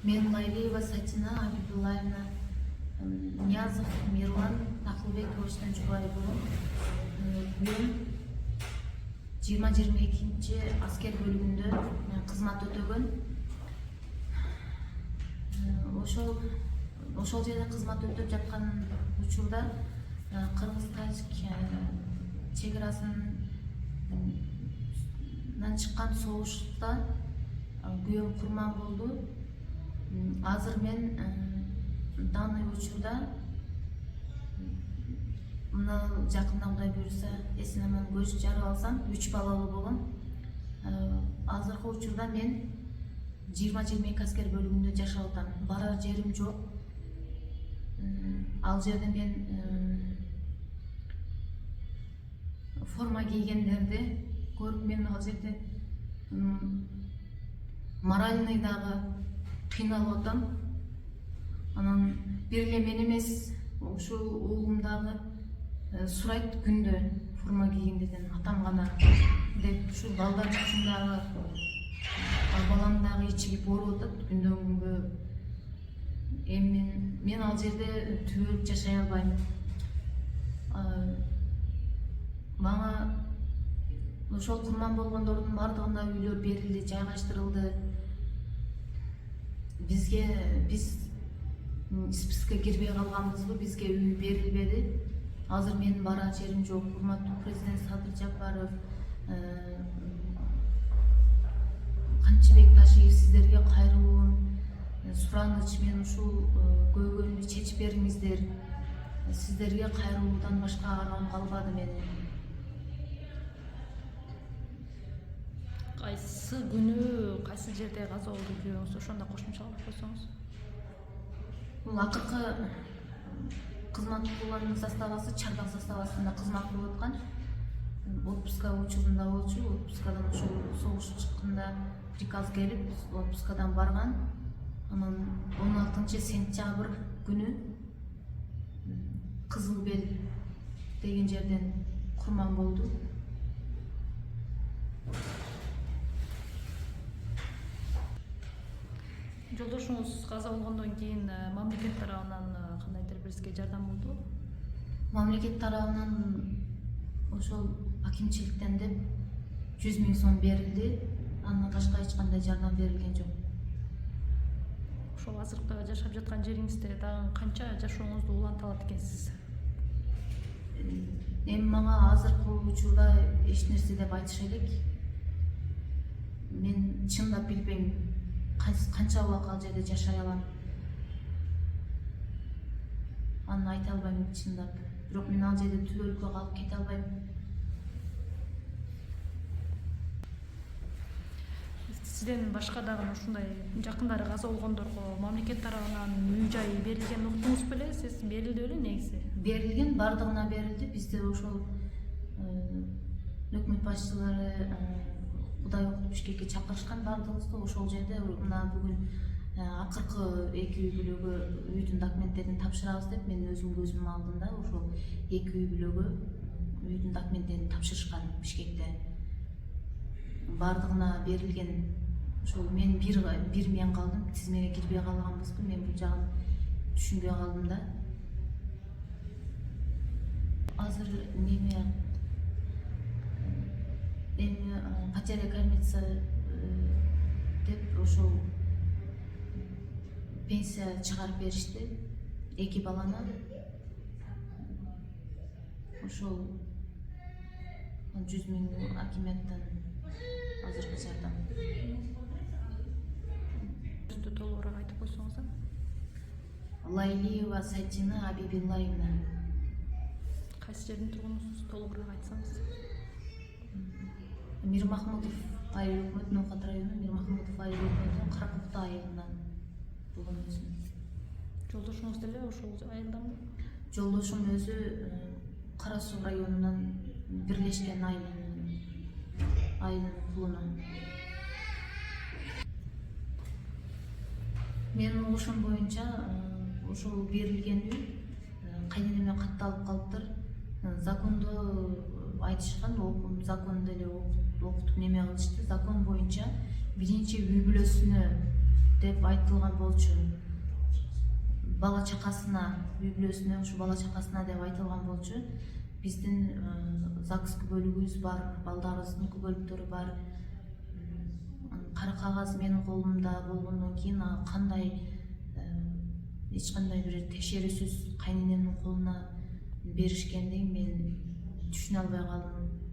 Мен Лайлиева Сатина Абибуллаевна, Ниязов Мирлан Акылбековичтен жубайы болом. Мен 20-22 аскер бөлүгүндө кызмат өтөгөн. Ошол жерде кызмат өтөп жаткан учурда Кыргыз-Тажик чек арасынан чыккан согушта күйөөм курман болду. Азыр мен данный учурда мына жакында Кудай буйруса эсин аман көз жарып алсам 3 балалуу болом. Азыркы учурда мен 20-22 аскер бөлүгүндө жашап атам. Барар жерим жок. Ал жерде мен форма кийгендерди көрүп, мен ал жерде моральный дагы кыйналып атам. Анан бир эле мен эмес, ушул уулум дагы сурайт күндө форма кийгендерден, атам гана деп, ушул балдар ушундагы балам дагы ичиги ооруп атат күндөн күнгө. Эми мен ал жерде түбөлүк жашай албайм. Мага ошол курман болгондордун бардыгына үйлөр берилди, жайгаштырылды. Биз спискке кирбей калганбызбы, бизге үй берилбеди. Азыр менин барар жерим жок. Урматтуу президент Садыр Жапаров, Канчыбек Ташиев, сиздерге кайрылуум, сураныч, мен ушул көйгөйүмдү чечип бериңиздер. Сиздерге кайрылуудан башка аргам калбады менин. Кайсы күнү, кайсы жерде каза болду күйөөңүз, ошондо кошумчалап койсоңуз. Бул акыркы кызмат кылган заставасы Чардан заставасында кызмат кылып аткан. Отпуска учурунда болчу. Отпускадан ошол согуш чыкканда приказ келип, отпускадан барган. Анан 16 сентябрь күнү Кызыл Бел деген жерден курман болду. Жолдошуңуз каза болгондон кийин мамлекет тарабынан кандайдыр бир сизге жардам болду? Мамлекет тарабынан ошол акимчиликтен деп 100 000 сом берилди. Андан башка эч кандай жардам берилген жок. Ошол азыркы жашап жаткан жериңизде дагы канча жашооңузду уланта алат экенсиз? Эми мага азыркы учурда эч нерсе деп айтыша элек. Мен чындап билбейм канча убакыт ал жерде жашай алам. Аны айта албайм чындап. Бирок мен ал жерде түбөлүккө калып кете албайм. Сизден башка дагы ушундай жакындары каза болгондорго мамлекет тарабынан үй жай берилгенин уктуңуз беле? Сиз берилди беле негизи? Берилген, бардыгына берилди. Бизде ошол өкмөт башчылары Кудай окутуп Бишкекке чакырышкан бардыгыбызды. Ошол жерде мына бүгүн акыркы 2 үй бүлөгө үйдүн документтерин тапшырабыз деп мен өзүм көзүмдүн алдында ошол 2 үй бүлөгө үйдүн документтерин тапшырышкан Бишкекте. Бардыгына берилген. Ошол мен бир мен калдым, тизмеге кирбей калганбызбы, мен бул жагын түшүнбөй калдым да. Азыр эми потеря кормильца деп ошол пенсия чыгарып беришти 2 баланы. Ошол 100 000 акиметтен азыркы жардам. Толугураак айтып койсоңуз. Лайлиева Сатина Абибуллаевна. Кайсы жердин тургунусуз, толугураак айтсаңыз? Мирмахмудов айыл өкмөтү, Ноокат району Мирмахмудов айыл өкмөтүнүн Каракукта айылынан болгон өзүм. Жолдошуңуз деле ошол айылданбы? Жолдошум өзү Кара Суу районунан Бирлешкен айылынын кулунан. Менин угушум боюнча ошол берилген үй кайненеме катталып калыптыр. Закондо айтышкан, закон деле окутуп неме кылышты. Закон боюнча биринчи үй бүлөсүнө деп айтылган болчу. Бала чакасына, үй бүлөсүнө, ушу бала чакасына деп айтылган болчу. Биздин ЗАГС күбөлүгүбүз бар, балдарыбыздын күбөлүктөрү бар. Кара кагаз менин колумда болгондон кийин кандай эч кандай бир текшерүүсүз кайненемдин колуна беришкендигин мен түшүнө албай калдым.